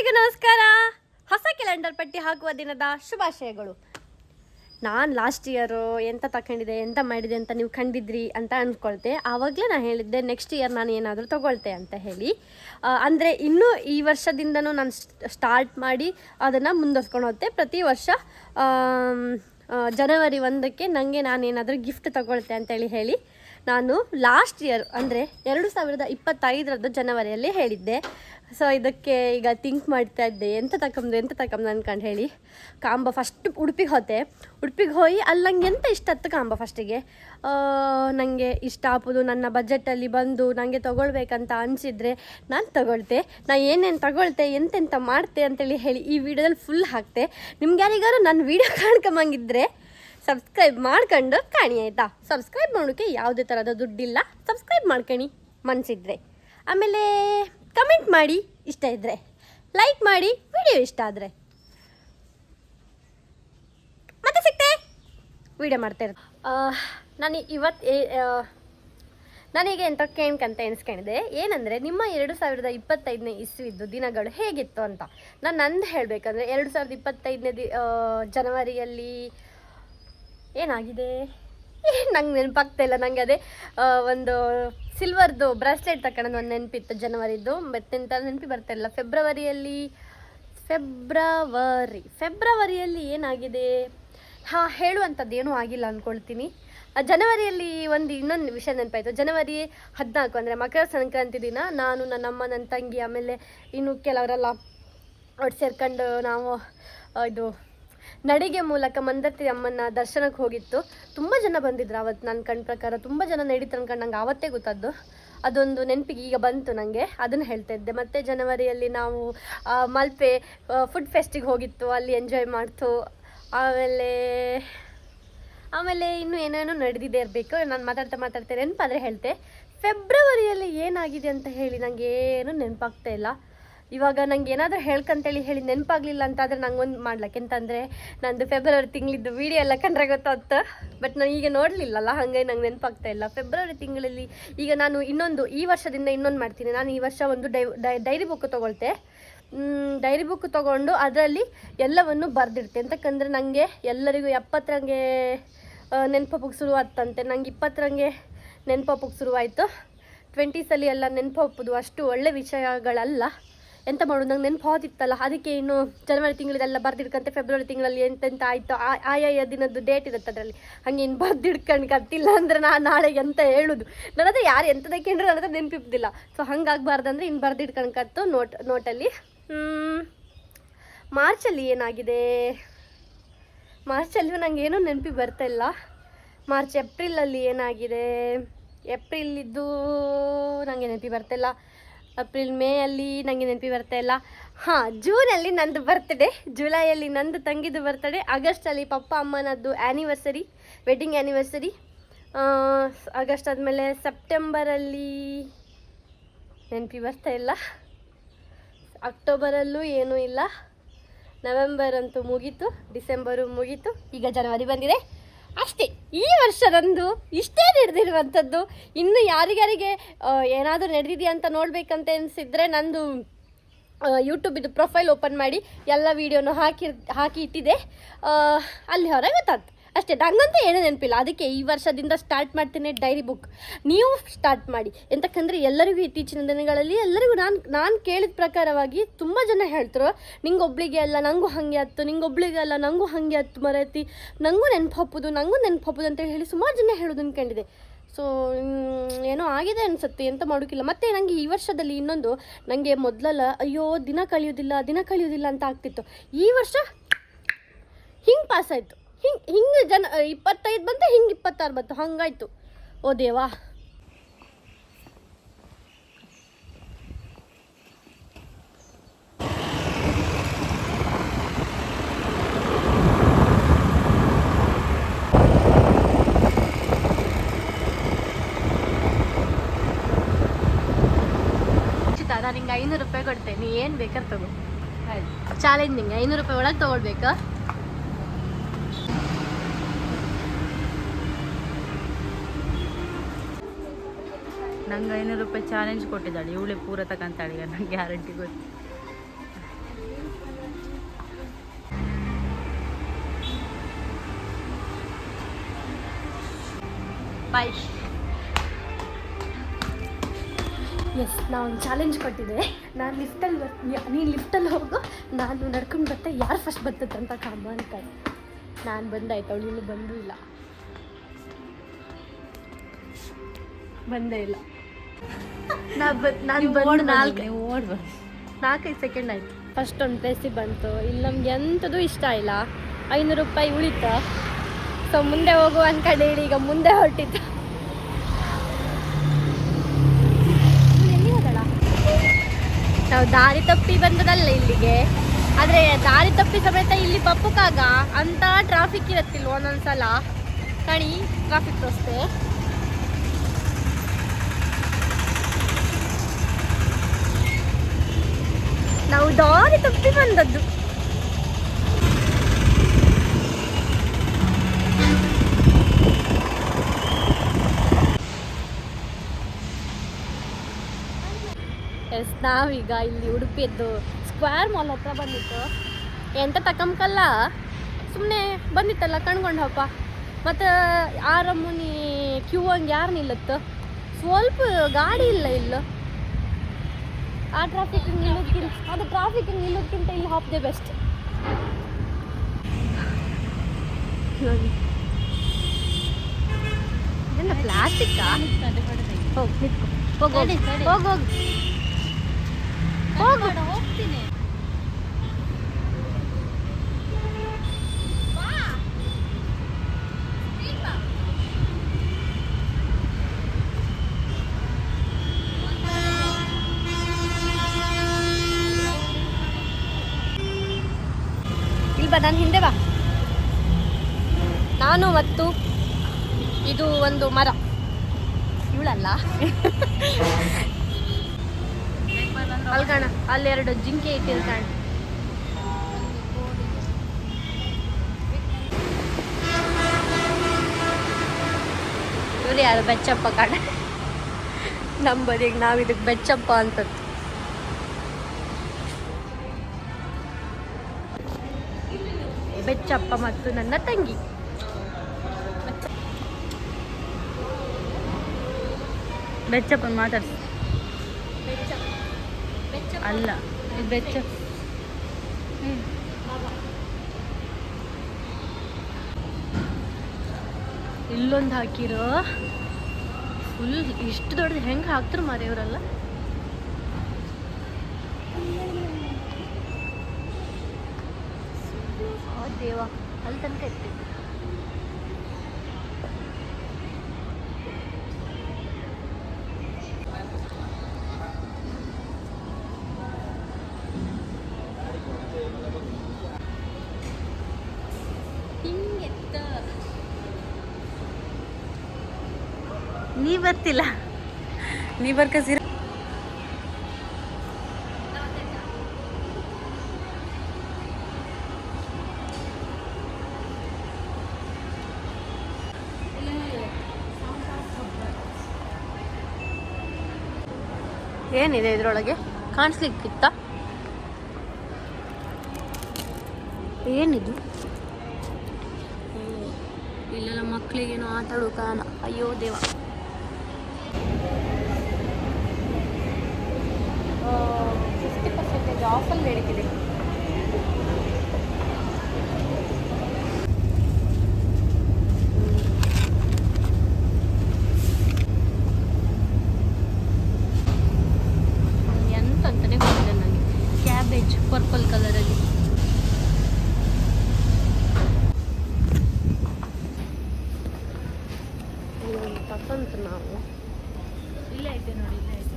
ಎಲ್ಲರಿಗೂ ನಮಸ್ಕಾರ. ಹೊಸ ಕ್ಯಾಲೆಂಡರ್ ಪಟ್ಟಿ ಹಾಕುವ ದಿನದ ಶುಭಾಶಯಗಳು. ನಾನು ಲಾಸ್ಟ್ ಇಯರು ಎಂತ ತಗೊಂಡಿದೆ ಎಂತ ಮಾಡಿದೆ ಅಂತ ನೀವು ಕಂಡಿದ್ರಿ ಅಂತ ಅಂದ್ಕೊಳ್ತೆ. ಆವಾಗಲೇ ನಾನು ಹೇಳಿದ್ದೆ ನೆಕ್ಸ್ಟ್ ಇಯರ್ ನಾನು ಏನಾದರೂ ತೊಗೊಳ್ತೆ ಅಂತ ಹೇಳಿ. ಅಂದರೆ ಇನ್ನೂ ಈ ವರ್ಷದಿಂದನೂ ನಾನು ಸ್ಟಾರ್ಟ್ ಮಾಡಿ ಅದನ್ನು ಮುಂದುವರ್ಸ್ಕೊಂಡು ಹೋಗ್ತೆ. ಪ್ರತಿ ವರ್ಷ ಜನವರಿ 1ಕ್ಕೆ ನನಗೆ ನಾನೇನಾದರೂ ಗಿಫ್ಟ್ ತೊಗೊಳ್ತೆ ಅಂತೇಳಿ ಹೇಳಿ ನಾನು ಲಾಸ್ಟ್ ಇಯರ್ ಅಂದರೆ 2025 ಜನವರಿಯಲ್ಲಿ ಹೇಳಿದ್ದೆ. ಸೊ ಇದಕ್ಕೆ ಈಗ ಥಿಂಕ್ ಮಾಡ್ತಾ ಇದ್ದೆ ಎಂತ ತಗೊಂಡು ಅಂದ್ಕೊಂಡು ಹೇಳಿ. ಕಾಂಬ ಫಸ್ಟ್ ಉಡುಪಿಗೆ ಹೋಗಿ ಅಲ್ಲಿ ನಂಗೆ ಎಂತ ಇಷ್ಟ ಆಯ್ತು ಕಾಂಬ ಫಸ್ಟಿಗೆ ನನಗೆ ಇಷ್ಟ ಆಗೋದು ನನ್ನ ಬಜೆಟಲ್ಲಿ ಬಂದು ನನಗೆ ತೊಗೊಳ್ಬೇಕಂತ ಅನಿಸಿದರೆ ನಾನು ತೊಗೊಳ್ತೆ. ನಾನು ಏನೇನು ತೊಗೊಳ್ತೆ ಎಂತೆಂತ ಮಾಡ್ತೆ ಅಂತೇಳಿ ಹೇಳಿ ಈ ವಿಡಿಯೋದಲ್ಲಿ ಫುಲ್ ಹಾಕ್ತೆ. ನಿಮ್ಗೆ ಯಾರಿಗಾರು ನನ್ನ ವಿಡಿಯೋ ಕಾಣ್ಕೊಂಬಂಗಿದ್ರೆ ಸಬ್ಸ್ಕ್ರೈಬ್ ಮಾಡ್ಕೊಂಡು ಕಾಣಿ ಆಯಿತಾ. ಸಬ್ಸ್ಕ್ರೈಬ್ ಮಾಡೋಕ್ಕೆ ಯಾವುದೇ ಥರದ ದುಡ್ಡಿಲ್ಲ, ಸಬ್ಸ್ಕ್ರೈಬ್ ಮಾಡ್ಕೊಳ್ಳಿ ಮನಸ್ಸಿದ್ರೆ. ಆಮೇಲೆ ಕಮೆಂಟ್ ಮಾಡಿ ಇಷ್ಟ ಇದ್ದರೆ, ಲೈಕ್ ಮಾಡಿ ವಿಡಿಯೋ ಇಷ್ಟ ಆದರೆ. ಮತ್ತೆ ಸಿಗ್ತೆ ವಿಡಿಯೋ ಮಾಡ್ತಾಯಿರೋದು. ನಾನೀಗ ಎಂತ ಕೇಳ್ಕಂತ ಎಣಿಸ್ಕೊಂಡಿದ್ದೆ ಏನಂದರೆ ನಿಮ್ಮ 2025ನೇ ಇಸ್ವಿದ್ದು ದಿನಗಳು ಹೇಗಿತ್ತು ಅಂತ. ನಂದು ಹೇಳಬೇಕಂದ್ರೆ 2025ನೇ ಜನವರಿಯಲ್ಲಿ ಏನಾಗಿದೆ ನಂಗೆ ನೆನಪಾಗ್ತಾಯಿಲ್ಲ. ನನಗೆ ಅದೇ ಒಂದು ಸಿಲ್ವರ್ದು ಬ್ರಾಸ್ಲೆಟ್ ತಗೊಂಡು ಒಂದು ನೆನಪಿತ್ತು ಜನವರಿದ್ದು. ಮತ್ತೆಂತ ನೆನಪಿ ಬರ್ತಾಯಿಲ್ಲ. ಫೆಬ್ರವರಿಯಲ್ಲಿ ಏನಾಗಿದೆ ಹೇಳುವಂಥದ್ದು ಏನೂ ಆಗಿಲ್ಲ ಅಂದ್ಕೊಳ್ತೀನಿ. ಜನವರಿಯಲ್ಲಿ ಇನ್ನೊಂದು ವಿಷಯ ನೆನಪಾಯಿತು. ಜನವರಿ 14 ಅಂದರೆ ಮಕರ ಸಂಕ್ರಾಂತಿ ದಿನ ನಾನು ನನ್ನಮ್ಮ ನನ್ನ ತಂಗಿ ಆಮೇಲೆ ಇನ್ನು ಕೆಲವರೆಲ್ಲ ಒಟ್ಟು ಸೇರ್ಕೊಂಡು ನಾವು ಇದು ನಡಿಗೆ ಮೂಲಕ ಮಂದತ್ತಿ ಅಮ್ಮನ ದರ್ಶನಕ್ಕೆ ಹೋಗಿತ್ತು. ತುಂಬ ಜನ ಬಂದಿದ್ರು ಅವತ್ತು. ನನ್ನ ಕಣ್ಣ ಪ್ರಕಾರ ತುಂಬ ಜನ ನಡೀತು ಅನ್ಕೊಂಡು ನಂಗೆ ಆವತ್ತೇ ಗೊತ್ತದ್ದು. ಅದೊಂದು ನೆನಪಿಗೆ ಈಗ ಬಂತು ನನಗೆ, ಅದನ್ನು ಹೇಳ್ತಾ ಇದ್ದೆ. ಮತ್ತು ಜನವರಿಯಲ್ಲಿ ನಾವು ಮಲ್ಪೆ ಫುಡ್ ಫೆಸ್ಟಿಗೆ ಹೋಗಿತ್ತು, ಅಲ್ಲಿ ಎಂಜಾಯ್ ಮಾಡ್ತು. ಆಮೇಲೆ ಇನ್ನೂ ಏನೇನೋ ನಡೆದಿದೆ ಇರಬೇಕು. ನಾನು ಮಾತಾಡ್ತಾ ನೆನಪಾದರೆ ಹೇಳ್ತೆ. ಫೆಬ್ರವರಿಯಲ್ಲಿ ಏನಾಗಿದೆ ಅಂತ ಹೇಳಿ ನನಗೆ ಏನೂ ನೆನಪಾಗ್ತಾ ಇಲ್ಲ. ಇವಾಗ ನಂಗೆ ಏನಾದರೂ ಹೇಳ್ಕಂತೇಳಿ ಹೇಳಿ ನೆನಪಾಗಲಿಲ್ಲ ಅಂತಾದರೆ ನಂಗೆ ಒಂದು ಮಾಡ್ಲಿಕ್ಕೆ ಎಂತಂದರೆ ನಂದು ಫೆಬ್ರವರಿ ತಿಂಗಳಿದ್ದು ವೀಡಿಯೋ ಎಲ್ಲ ಕಂಡ್ರೆ ಗೊತ್ತಾಗ್ತು. ಬಟ್ ನಾನು ಈಗ ನೋಡಲಿಲ್ಲಲ್ಲ, ಹಾಗಾಗಿ ನಂಗೆ ನೆನಪಾಗ್ತಾ ಇಲ್ಲ. ಫೆಬ್ರವರಿ ತಿಂಗಳಲ್ಲಿ ಈಗ ನಾನು ಈ ವರ್ಷದಿಂದ ಇನ್ನೊಂದು ಮಾಡ್ತೀನಿ. ನಾನು ಈ ವರ್ಷ ಒಂದು ಡೈರಿ ಬುಕ್ ತೊಗೊಳ್ತೆ. ಡೈರಿ ಬುಕ್ ತೊಗೊಂಡು ಅದರಲ್ಲಿ ಎಲ್ಲವನ್ನು ಬರೆದಿಡ್ತೆ. ಎಂತಕ್ಕಂದರೆ ನನಗೆ ಎಲ್ಲರಿಗೂ 70ರಂಗೆ ನೆನಪಪ್ಪಕ್ಕೆ ಶುರುವಾಗ್ತಂತೆ. ನಂಗೆ 20ರಂಗೆ ನೆನಪಪ್ಪಕ್ಕೆ ಶುರುವಾಯಿತು. 20ಸಲ್ಲಿ ಎಲ್ಲ ನೆನಪಪ್ಪದು ಅಷ್ಟು ಒಳ್ಳೆ ವಿಷಯಗಳಲ್ಲ. ಎಂತ ಮಾಡೋದು, ನಂಗೆ ನೆನಪು ಹೋದಿತ್ತಲ್ಲ, ಅದಕ್ಕೆ ಇನ್ನು ಜನವರಿ ತಿಂಗಳದೆಲ್ಲ ಬರ್ದಿಡ್ಕಂತೆ. ಫೆಬ್ರವರಿ ತಿಂಗಳಲ್ಲಿ ಎಂತೆಂತ ಆಯಿತು ಆಯಾ ದಿನದ್ದು ಡೇಟ್ ಇರುತ್ತೆ ಅದರಲ್ಲಿ. ಹಾಗೆ ಇನ್ನು ಬರ್ದಿಡ್ಕೊಂಡು ಕತ್ತಿಲ್ಲ ಅಂದರೆ ನಾನು ನಾಳೆಗೆ ಎಂತ ಹೇಳೋದು. ನನ್ನ ಹತ್ರ ಯಾರು ಎಂಥದಕ್ಕೆ ಅಂದರೆ ನನ್ನ ಹತ್ರ ನೆನಪಿದ್ದಿಲ್ಲ. ಸೊ ಹಂಗಾಗಬಾರ್ದಂದ್ರೆ ಇನ್ನು ಬರ್ದಿಡ್ಕೊಂಡು ಕತ್ತು ನೋಟಲ್ಲಿ. ಮಾರ್ಚಲ್ಲಿ ಏನಾಗಿದೆ, ಮಾರ್ಚಲ್ಲಿಯೂ ನನಗೆ ಏನೂ ನೆನಪಿಗೆ ಬರ್ತಾಯಿಲ್ಲ. ಏಪ್ರಿಲಲ್ಲಿ ಏನಾಗಿದೆ, ಏಪ್ರಿಲಿದ್ದು ನನಗೆ ನೆನಪಿ ಬರ್ತಾಯಿಲ್ಲ. ಮೇ ಅಲ್ಲಿ ನನಗೆ ನೆನಪಿ ಬರ್ತಾಯಿಲ್ಲ. ಜೂನಲ್ಲಿ ನಂದು ಬರ್ತಡೇ, ಜುಲೈಯಲ್ಲಿ ನಂದು ತಂಗಿದು ಬರ್ತಡೇ, ಆಗಸ್ಟಲ್ಲಿ ಪಪ್ಪ ಅಮ್ಮನದ್ದು ಆ್ಯನಿವರ್ಸರಿ, ವೆಡ್ಡಿಂಗ್ ಆ್ಯನಿವರ್ಸರಿ. ಆಗಸ್ಟ್ ಆದಮೇಲೆ ಸೆಪ್ಟೆಂಬರಲ್ಲಿ ನೆನಪಿ ಬರ್ತಾಯಿಲ್ಲ. ಅಕ್ಟೋಬರಲ್ಲೂ ಏನೂ ಇಲ್ಲ. ನವೆಂಬರ್ ಅಂತೂ ಮುಗೀತು, ಡಿಸೆಂಬರು ಮುಗೀತು, ಈಗ ಜನವರಿ ಬಂದಿದೆ ಅಷ್ಟೇ. ಈ ವರ್ಷದಂದು ಇಷ್ಟೇ ನಡೆದಿರುವಂಥದ್ದು. ಇನ್ನು ಯಾರಿಗಾರಿಗೆ ಏನಾದರೂ ನಡೆದಿದೆಯಾ ಅಂತ ನೋಡಬೇಕಂತ ಅನಿಸಿದರೆ ನಂದು ಯೂಟ್ಯೂಬಿದು ಪ್ರೊಫೈಲ್ ಓಪನ್ ಮಾಡಿ ಎಲ್ಲ ವೀಡಿಯೋನು ಹಾಕಿ ಇಟ್ಟಿದೆ. ಅಲ್ಲಿ ಹೊರಗೆ ಗೊತ್ತಾಗ್ತದೆ ಅಷ್ಟೇ. ನಂಗಂತೂ ಏನೂ ನೆನಪಿಲ್ಲ. ಅದಕ್ಕೆ ಈ ವರ್ಷದಿಂದ ಸ್ಟಾರ್ಟ್ ಮಾಡ್ತೇನೆ ಡೈರಿ ಬುಕ್. ನೀವು ಸ್ಟಾರ್ಟ್ ಮಾಡಿ. ಎಂತಕ್ಕಂದರೆ ಎಲ್ಲರಿಗೂ ಇತ್ತೀಚಿನ ದಿನಗಳಲ್ಲಿ ಎಲ್ಲರಿಗೂ ನಾನು ಕೇಳಿದ ಪ್ರಕಾರವಾಗಿ ತುಂಬ ಜನ ಹೇಳ್ತಾರೆ ನಿಂಗೊಬ್ಳಿಗೆ ಅಲ್ಲ ನನಗೂ ಹಾಗೆ ಆಯ್ತು, ನಿಂಗೊಬ್ಳಿಗೆ ಅಲ್ಲ ನನಗೂ ಹಾಗೆ ಆಯ್ತು ಮರೈತಿ, ನನಗೂ ನೆನಪು ಹಪ್ಪುದು ಅಂತ ಹೇಳಿ ಸುಮಾರು ಜನ ಹೇಳೋದು ಅಂದ್ಕೊಂಡಿದೆ. ಸೊ ಏನೋ ಆಗಿದೆ ಅನಿಸುತ್ತೆ, ಎಂತ ಮಾಡೋಕ್ಕಿಲ್ಲ. ಮತ್ತು ನನಗೆ ಈ ವರ್ಷದಲ್ಲಿ ಇನ್ನೊಂದು, ನನಗೆ ಮೊದಲೆಲ್ಲ ಅಯ್ಯೋ ದಿನ ಕಳಿಯೋದಿಲ್ಲ ಅಂತ ಆಗ್ತಿತ್ತು. ಈ ವರ್ಷ ಹಿಂಗೆ ಪಾಸಾಯಿತು. ಹಿಂಗೆ 25 ಬಂತು, ಹಿಂಗೆ 26 ಬಂತು, ಹಂಗಾಯ್ತು. ಓ ದೇವಾ. ನಾನು ನಿಂಗೆ 500 ರೂಪಾಯಿ ಕೊಡ್ತೇನೆ, ನೀ ಏನು ಬೇಕಾದ್ರೆ ತಗೋ. ಆಯ್ತು, ಚಾಲೆಂಜ್. ನಿಂಗೆ 500 ರೂಪಾಯಿ ಒಳಗೆ ತೊಗೊಳ್ಬೇಕಾ? ನಂಗೆ 500 ರೂಪಾಯಿ ಚಾಲೆಂಜ್ ಕೊಟ್ಟಿದ್ದಾಳೆ. ಇವಳೆ ಪೂರ ತಗೊಂತಾಳೆ, ನಂಗೆ ಗ್ಯಾರಂಟಿ ಗೊತ್ತು. ಬಾಯ್. ಎಸ್, ನಾವು ಚಾಲೆಂಜ್ ಕೊಟ್ಟಿದ್ದೆ. ನಾನು ಲಿಫ್ಟಲ್ಲಿ ನೀನು ಲಿಫ್ಟಲ್ಲಿ ಹೋಗು, ನಾನು ನಡ್ಕೊಂಡು ಬರ್ತೆ, ಯಾರು ಫಸ್ಟ್ ಬರ್ತದೆ ಅಂತ ಕಾಮ ಅಂತ. ನಾನು ಬಂದಾಯ್ತು, ಅವಳು ಇನ್ನೂ ಬಂದೂ ಇಲ್ಲ, ಬಂದೇ ಇಲ್ಲ. ನಾನು ಬಂದು 4-5 ಸೆಕೆಂಡ್ ಆಯಿತು. ಫಸ್ಟ್ ಒಂದು ಪ್ಲೇಸಿಗೆ ಬಂತು. ಇಲ್ಲಿ ನಮ್ಗೆ ಎಂಥದ್ದು ಇಷ್ಟ ಇಲ್ಲ. 500 ರೂಪಾಯಿ ಉಳಿತು. ಸೊ ಮುಂದೆ ಹೋಗುವ ಅನ್ಕಂಡು ಹೇಳಿ ಈಗ ಮುಂದೆ ಹೊರಟಿತ್ತು. ನಾವು ದಾರಿ ತಪ್ಪಿ ಬಂದದಲ್ಲ ಇಲ್ಲಿಗೆ, ಆದರೆ ದಾರಿ ತಪ್ಪಿ ಸಮೇತ ಇಲ್ಲಿ ಪಪ್ಪುಕಾಗ ಅಂತ ಟ್ರಾಫಿಕ್ ಇರತ್ತಿಲ್ಲ ಒಂದೊಂದ್ಸಲ. ಕಣಿ ಟ್ರಾಫಿಕ್ ತೋರಿಸ್ತೆ. ನಾವು ದಾರಿ ತಪ್ಪಿ ಬಂದದ್ದು. ಎಸ್, ನಾವೀಗ ಇಲ್ಲಿ ಉಡುಪಿಯದ್ದು ಸ್ಕ್ವೇರ್ ಮಾಲ್ ಹತ್ರ ಬಂದಿತ್ತು. ಎಂತ ತಕ್ಕಂಕಲ್ಲ, ಸುಮ್ಮನೆ ಬಂದಿತ್ತಲ್ಲ ಕಣ್ಕೊಂಡು ಹಪ್ಪ. ಮತ್ತು ಆರಮ್ಮನಿ ಕ್ಯೂ ಹಂಗೆ ಯಾರು ನಿಲ್ಲತ್ತು, ಸ್ವಲ್ಪ ಗಾಡಿ ಇಲ್ಲ ಇಲ್ಲೂ. ಆ ಟ್ರಾಫಿಕ್ ನಿಲ್ಲೋದಕ್ಕಿಂತ, ಅದು ಟ್ರಾಫಿಕ್ ನಿಲ್ಲೋದಕ್ಕಿಂತ ಇಲ್ಲಿ ಹಾಪ್ದೆ ಬೆಸ್ಟ್. ಏನು ಪ್ಲಾಸ್ಟಿಕ್ಕಾ? ಹೋಗಿ ನಿಂತ್ಕೊ, ಹೋಗು ಹೋಗ್ತೀನಿ. ಇಲ್ಲಿ ಬಾ, ನಾನು ಹಿಂದೆ ಬಾ. ನಾನು ಮತ್ತು ಇದು ಒಂದು ಮರ, ಇವಳಲ್ಲ ಅಲ್ಗಣ, ಅಲ್ಲೆರಡು ಜಿಂಕೆ ಇಟ್ಟಿರ್ತಾಣ. ಇವ್ರು ಯಾರು? ಬೆಚ್ಚಪ್ಪ ಕಾಣ. ನಂಬರಿಗೆ ನಾವು ಇದಕ್ಕೆ ಬೆಚ್ಚಪ್ಪ ಅಂತದ್ದು. ಬೆಚ್ಚಪ್ಪ ಮತ್ತು ನನ್ನ ತಂಗಿ. ಬೆಚ್ಚಪ್ಪನ ಮಾತಾಡ್ಸಿ. ಅಲ್ಲ, ಇದು ಬೆಚ್ಚ. ಇಲ್ಲೊಂದು ಹಾಕಿರೋ ಫುಲ್ ಇಷ್ಟು ದೊಡ್ಡದು ಹೆಂಗೆ ಹಾಕ್ತಾರೆ ಮಾರಿ ಇವರೆಲ್ಲ. ದೇವ, ಅಲ್ಲಿ ತನಕ ಇರ್ತೀವಿ. ನೀ ಬರ್ತಿಲ್ಲ, ನೀ ಬರ್ಕಸಿರ. ಏನಿದೆ ಇದ್ರೊಳಗೆ? ಕಾಣಿಸ್ಲಿಕ್ಕಿತ್ತ? ಏನಿದು? ಇಲ್ಲೆಲ್ಲ ಮಕ್ಕಳಿಗೇನೋ ಆಟ ಆಡೋ ಕಾಣ. ಅಯ್ಯೋ ದೇವ. ಆಫಲ್ಲಿ ನಡೀತಿದೆ. ಎಂತ ಅಂತಾನೆ ಗೊತ್ತಿಲ್ಲ ನನಗೆ. ಕ್ಯಾಬೇಜ್ ಪರ್ಪಲ್ ಕಲರಲ್ಲಿ. ತಪ್ಪಂತ ನಾವು ಇಲ್ಲೇ ಐತೆ ನೋಡಿ, ಇಲ್ಲೇ ಐತೆ.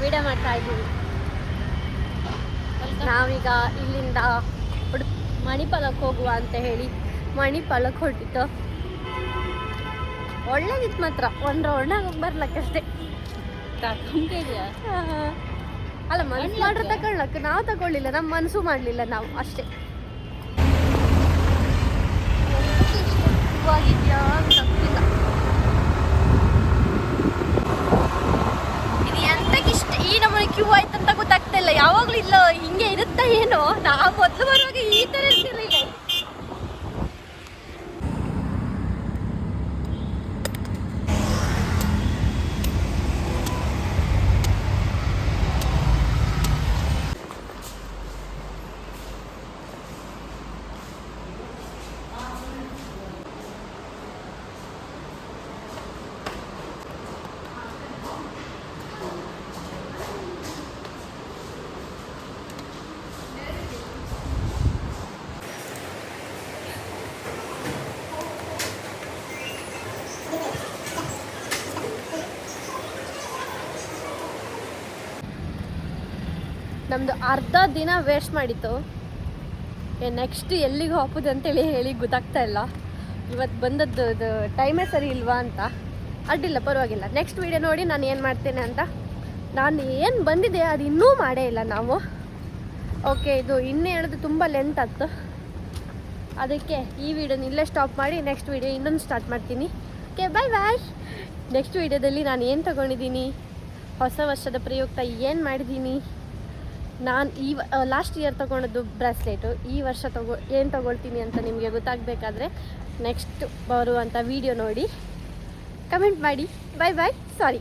ವಿಡಿಯೋ ಮಾಡ್ತಾ ಇದ್ದೀವಿ. ನಾವೀಗ ಇಲ್ಲಿಂದ ಮಣಿಪಾಲಕ್ಕೆ ಹೋಗುವ ಅಂತ ಹೇಳಿ ಮಣಿಪಾಲಕ್ಕೆ ಹೊರಟಿತ್ತು. ಒಳ್ಳೇದಿತ್ತು ಮಾತ್ರ, ಒಂದು ರೌಂಡಾಗ ಬರ್ಲಕ್ಕಷ್ಟೇ. ಅಲ್ಲ, ಮನಸ್ಸು ಮಾಡ್ರೆ ತಗೊಳ್ಳಕ್ಕೆ, ನಾವು ತಗೊಳ್ಳಿಲ್ಲ, ನಮ್ಮ ಮನಸ್ಸು ಮಾಡಲಿಲ್ಲ ನಾವು ಅಷ್ಟೇ. ಆಗಿದ್ಯಾ ತಪ್ಪಿಲ್ಲ. ಇದು ಎಂತಕ್ಕಿಷ್ಟ ಈ ನಮ್ಮನೆ ಕ್ಯೂ ಆಯ್ತು ಅಂತ ಗೊತ್ತಾಗ್ತಾ ಇಲ್ಲ. ಯಾವಾಗ್ಲೂ ಇಲ್ಲ ಹಿಂಗೆ ಇರುತ್ತಾ ಏನೋ. ನಾವು ಮೊದಲು ಬರುವಾಗ ಈ ತರ ಇರ್ತಿರ್ಲಿಲ್ಲ. ನಮ್ಮದು ಅರ್ಧ ದಿನ ವೇಸ್ಟ್ ಮಾಡಿತ್ತು. ನೆಕ್ಸ್ಟ್ ಎಲ್ಲಿಗೆ ಹೋಗೋದು ಅಂತೇಳಿ ಹೇಳಿ ಗೊತ್ತಾಗ್ತಾ ಇಲ್ಲ. ಇವತ್ತು ಬಂದದ್ದು ಅದು ಟೈಮೇ ಸರಿ ಇಲ್ವಾ ಅಂತ. ಅಡ್ಡಿಲ್ಲ, ಪರವಾಗಿಲ್ಲ. ನೆಕ್ಸ್ಟ್ ವೀಡಿಯೋ ನೋಡಿ ನಾನು ಏನು ಮಾಡ್ತೇನೆ ಅಂತ. ನಾನು ಏನು ಬಂದಿದೆ ಅದು ಇನ್ನೂ ಮಾಡೇ ಇಲ್ಲ ನಾವು. ಓಕೆ, ಇದು ಇನ್ನೂ ಹೇಳೋದು ತುಂಬ ಲೆಂತ್ ಆಯ್ತು. ಅದಕ್ಕೆ ಈ ವಿಡಿಯೋನ ಇಲ್ಲೇ ಸ್ಟಾಪ್ ಮಾಡಿ ನೆಕ್ಸ್ಟ್ ವೀಡಿಯೋ ಇನ್ನೊಂದು ಸ್ಟಾರ್ಟ್ ಮಾಡ್ತೀನಿ. ಓಕೆ, ಬಾಯ್ ಬಾಯ್. ನೆಕ್ಸ್ಟ್ ವೀಡಿಯೋದಲ್ಲಿ ನಾನು ಏನು ತೊಗೊಂಡಿದ್ದೀನಿ, ಹೊಸ ವರ್ಷದ ಪ್ರಯುಕ್ತ ಏನು ಮಾಡಿದ್ದೀನಿ, ನಾನು ಲಾಸ್ಟ್ ಇಯರ್ ತೊಗೊಂಡದ್ದು ಬ್ರಾಸ್ಲೆಟು, ಈ ವರ್ಷ ಏನು ತೊಗೊಳ್ತೀನಿ ಅಂತ ನಿಮಗೆ ಗೊತ್ತಾಗಬೇಕಾದ್ರೆ ನೆಕ್ಸ್ಟ್ ಬರುವಂಥ ವೀಡಿಯೋ ನೋಡಿ ಕಮೆಂಟ್ ಮಾಡಿ. ಬಾಯ್ ಬಾಯ್. ಸಾರಿ.